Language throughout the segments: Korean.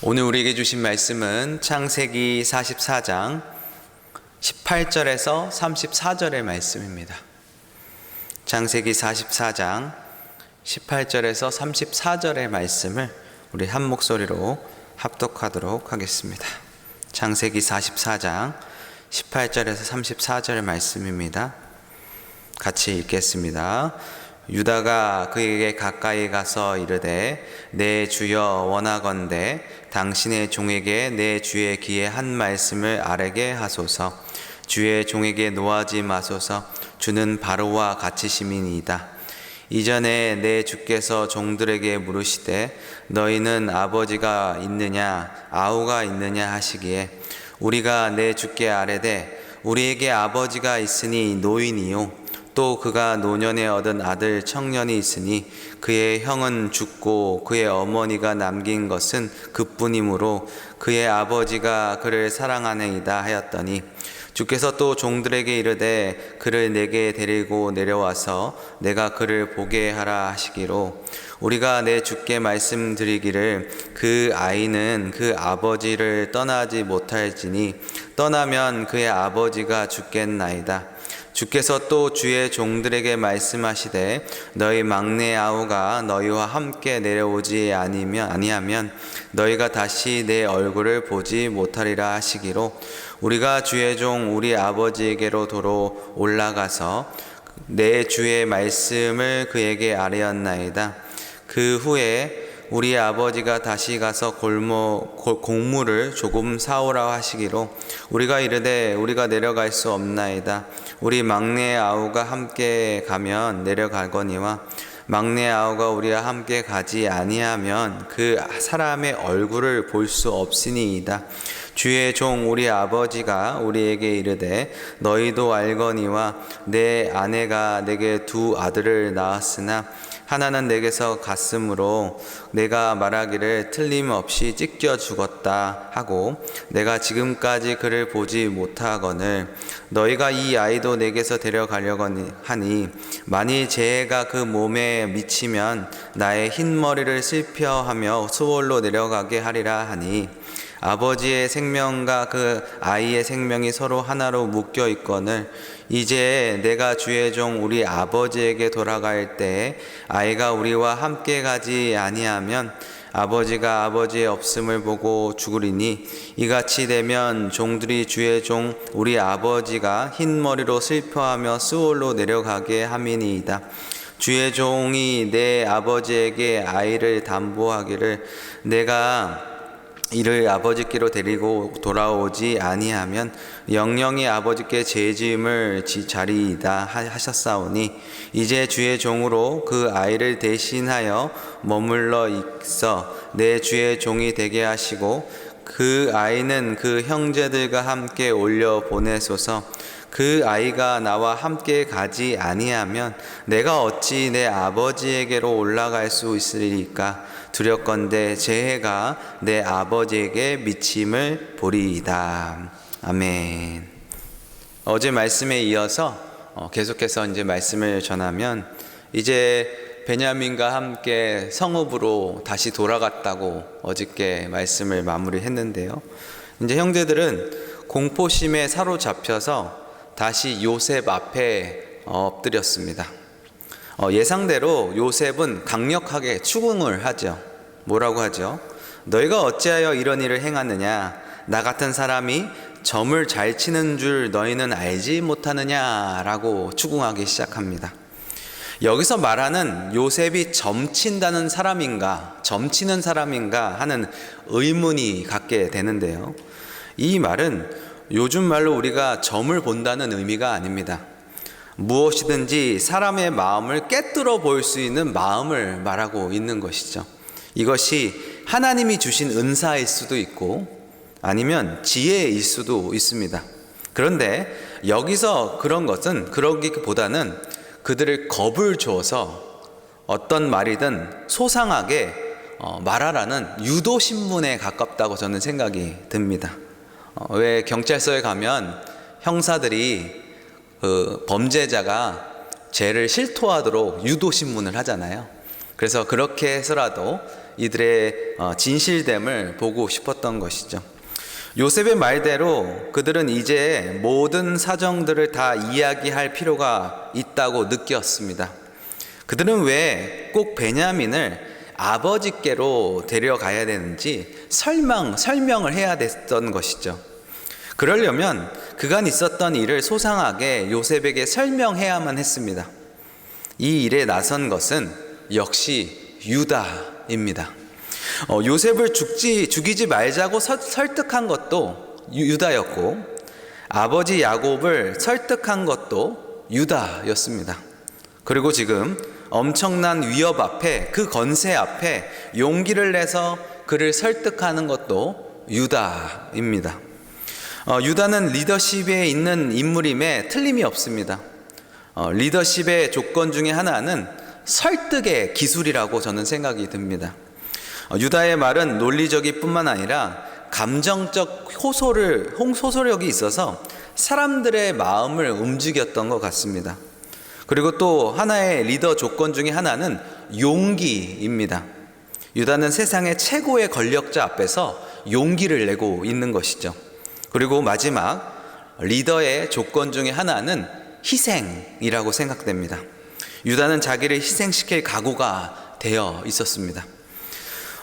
오늘 우리에게 주신 말씀은 창세기 44장 18절에서 34절의 말씀입니다. 창세기 44장 18절에서 34절의 말씀을 우리 한 목소리로 합독하도록 하겠습니다. 창세기 44장 18절에서 34절의 말씀입니다. 같이 읽겠습니다. 유다가 그에게 가까이 가서 이르되 내 주여 원하건대 당신의 종에게 내 주의 귀에 한 말씀을 아뢰게 하소서. 주의 종에게 노하지 마소서. 주는 바로와 같이 시민이다. 이전에 내 주께서 종들에게 물으시되 너희는 아버지가 있느냐 아우가 있느냐 하시기에 우리가 내 주께 아뢰되 우리에게 아버지가 있으니 노인이요 또 그가 노년에 얻은 아들 청년이 있으니 그의 형은 죽고 그의 어머니가 남긴 것은 그뿐이므로 그의 아버지가 그를 사랑하느이다 하였더니 주께서 또 종들에게 이르되 그를 내게 데리고 내려와서 내가 그를 보게 하라 하시기로 우리가 내 주께 말씀드리기를 그 아이는 그 아버지를 떠나지 못할지니 떠나면 그의 아버지가 죽겠나이다. 주께서 또 주의 종들에게 말씀하시되 너희 막내 아우가 너희와 함께 내려오지 아니하면 너희가 다시 내 얼굴을 보지 못하리라 하시기로 우리가 주의 종 우리 아버지에게로 도로 올라가서 내 주의 말씀을 그에게 아뢰었나이다. 그 후에 우리 아버지가 다시 가서 곡물을 조금 사오라 하시기로 우리가 이르되 우리가 내려갈 수 없나이다. 우리 막내 아우가 함께 가면 내려가거니와 막내 아우가 우리와 함께 가지 아니하면 그 사람의 얼굴을 볼 수 없으니이다. 주의 종 우리 아버지가 우리에게 이르되 너희도 알거니와 내 아내가 내게 두 아들을 낳았으나 하나는 내게서 갔으므로 내가 말하기를 틀림없이 찢겨 죽었다 하고 내가 지금까지 그를 보지 못하거늘 너희가 이 아이도 내게서 데려가려고 하니 만일 재해가 그 몸에 미치면 나의 흰머리를 슬퍼하며 수월로 내려가게 하리라 하니 아버지의 생명과 그 아이의 생명이 서로 하나로 묶여 있거늘 이제 내가 주의 종 우리 아버지에게 돌아갈 때에 아이가 우리와 함께 가지 아니하면 아버지가 아버지의 없음을 보고 죽으리니 이같이 되면 종들이 주의 종 우리 아버지가 흰머리로 슬퍼하며 수월로 내려가게 함이니이다. 주의 종이 내 아버지에게 아이를 담보하기를 내가 이를 아버지께로 데리고 돌아오지 아니하면 영영이 아버지께 죄지음을 자리이다 하셨사오니 이제 주의 종으로 그 아이를 대신하여 머물러 있어 내 주의 종이 되게 하시고 그 아이는 그 형제들과 함께 올려 보내소서. 그 아이가 나와 함께 가지 아니하면 내가 어찌 내 아버지에게로 올라갈 수 있으리까? 두렵건대 재해가 내 아버지에게 미침을 보리이다. 아멘. 어제 말씀에 이어서 계속해서 이제 말씀을 전하면 이제 베냐민과 함께 성읍으로 다시 돌아갔다고 어저께 말씀을 마무리했는데요. 이제 형제들은 공포심에 사로잡혀서 다시 요셉 앞에 엎드렸습니다. 예상대로 요셉은 강력하게 추궁을 하죠. 뭐라고 하죠? 너희가 어찌하여 이런 일을 행하느냐? 나 같은 사람이 점을 잘 치는 줄 너희는 알지 못하느냐라고 추궁하기 시작합니다. 여기서 말하는 요셉이 점친다는 사람인가, 점치는 사람인가 하는 의문이 갖게 되는데요. 이 말은 요즘 말로 우리가 점을 본다는 의미가 아닙니다. 무엇이든지 사람의 마음을 꿰뚫어 볼 수 있는 마음을 말하고 있는 것이죠. 이것이 하나님이 주신 은사일 수도 있고 아니면 지혜일 수도 있습니다. 그런데 여기서 그런 것은 그러기보다는 그들을 겁을 줘서 어떤 말이든 소상하게 말하라는 유도신문에 가깝다고 저는 생각이 듭니다. 왜 경찰서에 가면 형사들이 그 범죄자가 죄를 실토하도록 유도신문을 하잖아요. 그래서 그렇게 해서라도 이들의 진실됨을 보고 싶었던 것이죠. 요셉의 말대로 그들은 이제 모든 사정들을 다 이야기할 필요가 있다고 느꼈습니다. 그들은 왜 꼭 베냐민을 아버지께로 데려가야 되는지 설명을 해야 됐던 것이죠. 그러려면 그간 있었던 일을 소상하게 요셉에게 설명해야만 했습니다. 이 일에 나선 것은 역시 유다입니다. 요셉을 죽이지 말자고 설득한 것도 유다였고, 아버지 야곱을 설득한 것도 유다였습니다. 그리고 지금 엄청난 위협 앞에, 그 건세 앞에 용기를 내서 그를 설득하는 것도 유다입니다. 유다는 리더십에 있는 인물임에 틀림이 없습니다. 리더십의 조건 중에 하나는 설득의 기술이라고 저는 생각이 듭니다. 유다의 말은 논리적일 뿐만 아니라 감정적 호소력이 있어서 사람들의 마음을 움직였던 것 같습니다. 그리고 또 하나의 리더 조건 중에 하나는 용기입니다. 유다는 세상의 최고의 권력자 앞에서 용기를 내고 있는 것이죠. 그리고 마지막 리더의 조건 중에 하나는 희생이라고 생각됩니다. 유다는 자기를 희생시킬 각오가 되어 있었습니다.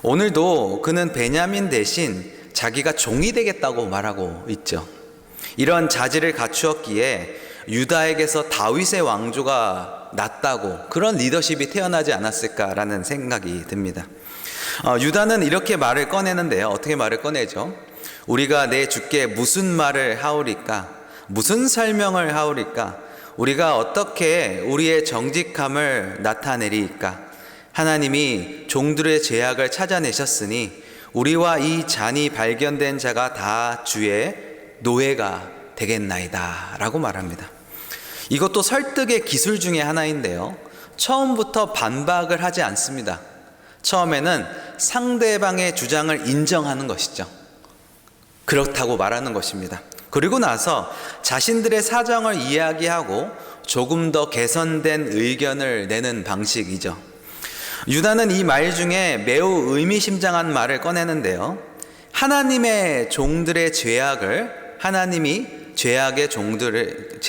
오늘도 그는 베냐민 대신 자기가 종이 되겠다고 말하고 있죠. 이런 자질을 갖추었기에 유다에게서 다윗의 왕조가 났다고, 그런 리더십이 태어나지 않았을까라는 생각이 듭니다. 유다는 이렇게 말을 꺼내는데요. 어떻게 말을 꺼내죠? 우리가 내 주께 무슨 말을 하오리까? 무슨 설명을 하오리까? 우리가 어떻게 우리의 정직함을 나타내리까? 하나님이 종들의 죄악을 찾아내셨으니 우리와 이 잔이 발견된 자가 다 주의 노예가 되겠나이다 라고 말합니다. 이것도 설득의 기술 중에 하나인데요. 처음부터 반박을 하지 않습니다. 처음에는 상대방의 주장을 인정하는 것이죠. 그렇다고 말하는 것입니다. 그리고 나서 자신들의 사정을 이야기하고 조금 더 개선된 의견을 내는 방식이죠. 유다는 이 말 중에 매우 의미심장한 말을 꺼내는데요. 하나님의 종들의 죄악을, 하나님이 종들의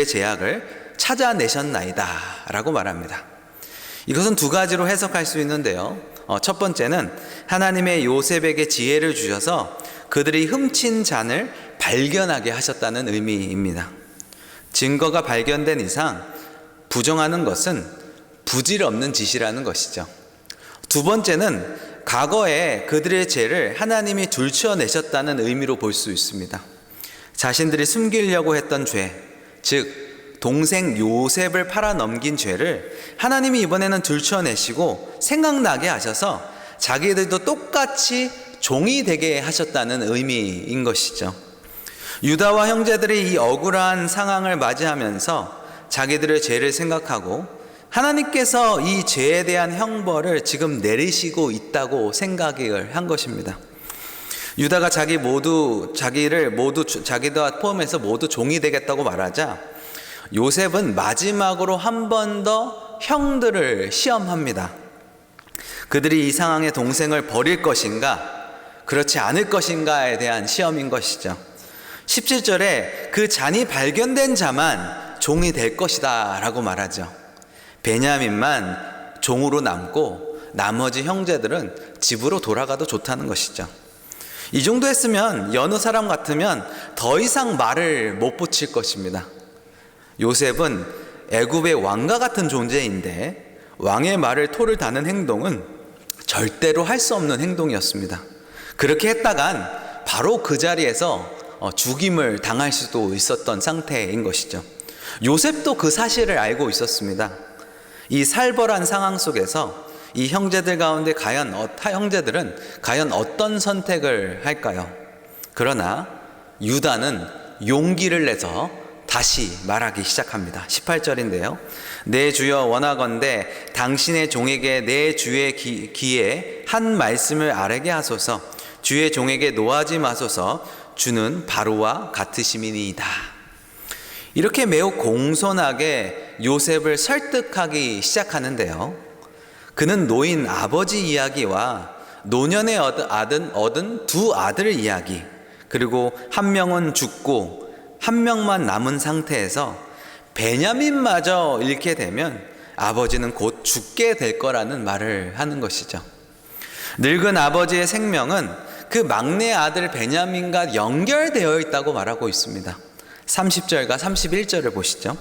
죄악을 찾아내셨나이다 라고 말합니다. 이것은 두 가지로 해석할 수 있는데요. 첫 번째는 하나님의 요셉에게 지혜를 주셔서 그들이 훔친 잔을 발견하게 하셨다는 의미입니다. 증거가 발견된 이상 부정하는 것은 부질없는 짓이라는 것이죠. 두 번째는 과거에 그들의 죄를 하나님이 들추어내셨다는 의미로 볼 수 있습니다. 자신들이 숨기려고 했던 죄, 즉 동생 요셉을 팔아넘긴 죄를 하나님이 이번에는 들추어내시고 생각나게 하셔서 자기들도 똑같이 종이 되게 하셨다는 의미인 것이죠. 유다와 형제들이 이 억울한 상황을 맞이하면서 자기들의 죄를 생각하고 하나님께서 이 죄에 대한 형벌을 지금 내리시고 있다고 생각을 한 것입니다. 유다가 자기도 포함해서 모두 종이 되겠다고 말하자 요셉은 마지막으로 한 번 더 형들을 시험합니다. 그들이 이 상황에 동생을 버릴 것인가, 그렇지 않을 것인가에 대한 시험인 것이죠. 17절에 그 잔이 발견된 자만 종이 될 것이다 라고 말하죠. 베냐민만 종으로 남고 나머지 형제들은 집으로 돌아가도 좋다는 것이죠. 이 정도 했으면 여느 사람 같으면 더 이상 말을 못 붙일 것입니다. 요셉은 애굽의 왕과 같은 존재인데 왕의 말을 토를 다는 행동은 절대로 할 수 없는 행동이었습니다. 그렇게 했다간 바로 그 자리에서 죽임을 당할 수도 있었던 상태인 것이죠. 요셉도 그 사실을 알고 있었습니다. 이 살벌한 상황 속에서 이 형제들 가운데 형제들은 과연 어떤 선택을 할까요? 그러나 유다는 용기를 내서 다시 말하기 시작합니다. 18절인데요. 내 주여 원하건대 당신의 종에게 내 주의 귀에 한 말씀을 아뢰게 하소서. 주의 종에게 노하지 마소서. 주는 바로와 같으심이니이다. 이렇게 매우 공손하게 요셉을 설득하기 시작하는데요. 그는 노인 아버지 이야기와 노년에 얻은 두 아들 이야기, 그리고 한 명은 죽고 한 명만 남은 상태에서 베냐민마저 잃게 되면 아버지는 곧 죽게 될 거라는 말을 하는 것이죠. 늙은 아버지의 생명은 그 막내 아들 베냐민과 연결되어 있다고 말하고 있습니다. 30절과 31절을 보시죠.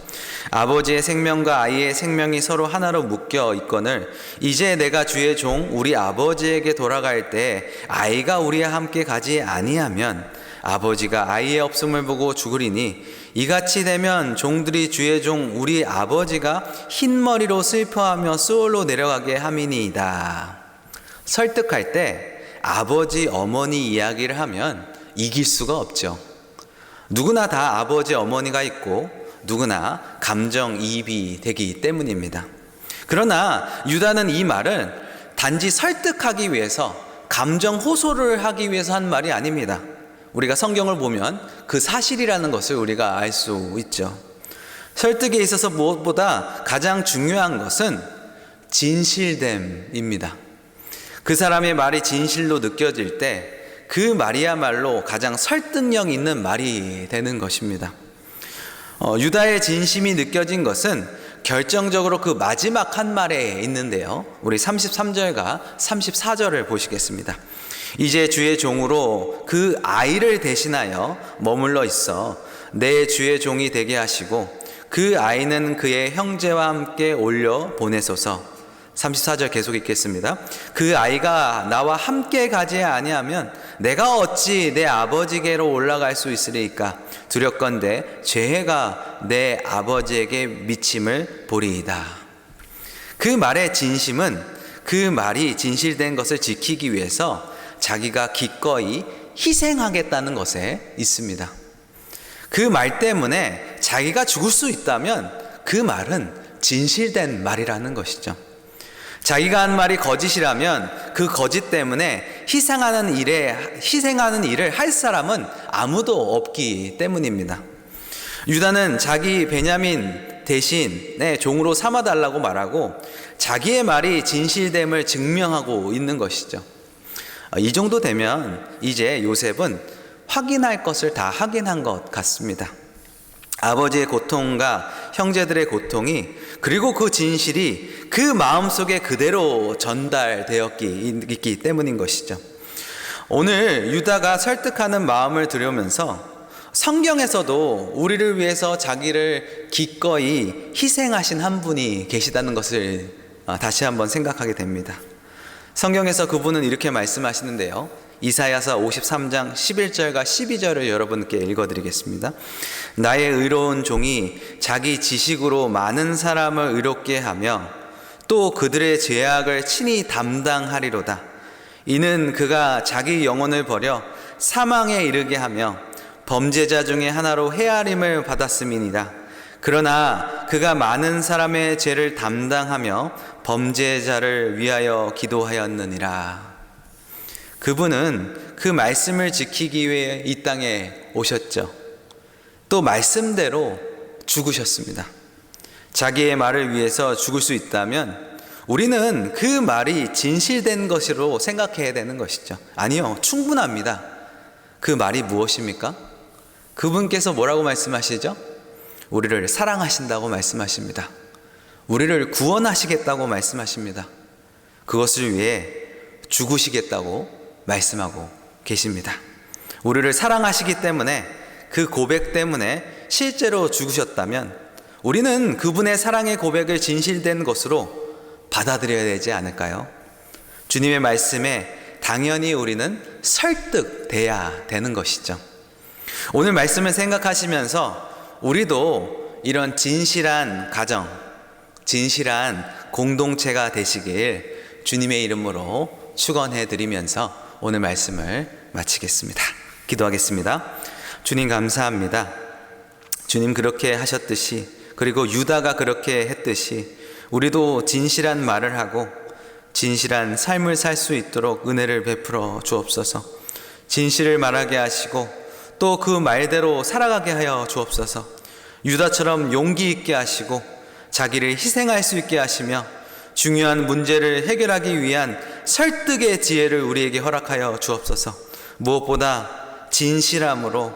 아버지의 생명과 아이의 생명이 서로 하나로 묶여 있거늘 이제 내가 주의 종 우리 아버지에게 돌아갈 때 아이가 우리와 함께 가지 아니하면 아버지가 아이의 없음을 보고 죽으리니 이같이 되면 종들이 주의 종 우리 아버지가 흰머리로 슬퍼하며 수월로 내려가게 함이니이다. 설득할 때 아버지 어머니 이야기를 하면 이길 수가 없죠. 누구나 다 아버지 어머니가 있고 누구나 감정이입이 되기 때문입니다. 그러나 유다는 이 말은 단지 설득하기 위해서, 감정 호소를 하기 위해서 한 말이 아닙니다. 우리가 성경을 보면 그 사실이라는 것을 우리가 알 수 있죠. 설득에 있어서 무엇보다 가장 중요한 것은 진실됨입니다. 그 사람의 말이 진실로 느껴질 때 그 말이야말로 가장 설득력 있는 말이 되는 것입니다. 유다의 진심이 느껴진 것은 결정적으로 그 마지막 한 말에 있는데요. 우리 33절과 34절을 보시겠습니다. 이제 주의 종으로 그 아이를 대신하여 머물러 있어 내 주의 종이 되게 하시고 그 아이는 그의 형제와 함께 올려 보내소서. 34절 계속 읽겠습니다. 그 아이가 나와 함께 가지 아니하면 내가 어찌 내 아버지께로 올라갈 수 있으리까? 두렵건대 죄가 내 아버지에게 미침을 보리이다. 그 말의 진심은 그 말이 진실된 것을 지키기 위해서 자기가 기꺼이 희생하겠다는 것에 있습니다. 그 말 때문에 자기가 죽을 수 있다면 그 말은 진실된 말이라는 것이죠. 자기가 한 말이 거짓이라면 그 거짓 때문에 희생하는 일을 할 사람은 아무도 없기 때문입니다. 유다는 자기 베냐민 대신에 종으로 삼아달라고 말하고 자기의 말이 진실됨을 증명하고 있는 것이죠. 이 정도 되면 이제 요셉은 확인할 것을 다 확인한 것 같습니다. 아버지의 고통과 형제들의 고통이, 그리고 그 진실이 그 마음속에 그대로 전달되었기 때문인 것이죠. 오늘 유다가 설득하는 마음을 들으면서 성경에서도 우리를 위해서 자기를 기꺼이 희생하신 한 분이 계시다는 것을 다시 한번 생각하게 됩니다. 성경에서 그분은 이렇게 말씀하시는데요. 이사야서 53장 11절과 12절을 여러분께 읽어드리겠습니다. 나의 의로운 종이 자기 지식으로 많은 사람을 의롭게 하며 또 그들의 죄악을 친히 담당하리로다. 이는 그가 자기 영혼을 버려 사망에 이르게 하며 범죄자 중에 하나로 헤아림을 받았음이니라. 그러나 그가 많은 사람의 죄를 담당하며 범죄자를 위하여 기도하였느니라. 그분은 그 말씀을 지키기 위해 이 땅에 오셨죠. 또 말씀대로 죽으셨습니다. 자기의 말을 위해서 죽을 수 있다면 우리는 그 말이 진실된 것으로 생각해야 되는 것이죠. 아니요, 충분합니다. 그 말이 무엇입니까? 그분께서 뭐라고 말씀하시죠? 우리를 사랑하신다고 말씀하십니다. 우리를 구원하시겠다고 말씀하십니다. 그것을 위해 죽으시겠다고 말씀하고 계십니다. 우리를 사랑하시기 때문에, 그 고백 때문에 실제로 죽으셨다면 우리는 그분의 사랑의 고백을 진실된 것으로 받아들여야 되지 않을까요? 주님의 말씀에 당연히 우리는 설득돼야 되는 것이죠. 오늘 말씀을 생각하시면서 우리도 이런 진실한 가정, 진실한 공동체가 되시길 주님의 이름으로 축원해 드리면서 오늘 말씀을 마치겠습니다. 기도하겠습니다. 주님 감사합니다. 주님 그렇게 하셨듯이, 그리고 유다가 그렇게 했듯이 우리도 진실한 말을 하고 진실한 삶을 살 수 있도록 은혜를 베풀어 주옵소서. 진실을 말하게 하시고 또 그 말대로 살아가게 하여 주옵소서. 유다처럼 용기 있게 하시고 자기를 희생할 수 있게 하시며 중요한 문제를 해결하기 위한 설득의 지혜를 우리에게 허락하여 주옵소서. 무엇보다 진실함으로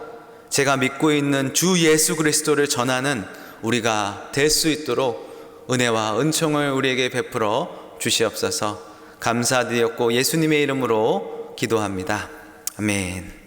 제가 믿고 있는 주 예수 그리스도를 전하는 우리가 될 수 있도록 은혜와 은총을 우리에게 베풀어 주시옵소서. 감사드렸고 예수님의 이름으로 기도합니다. 아멘.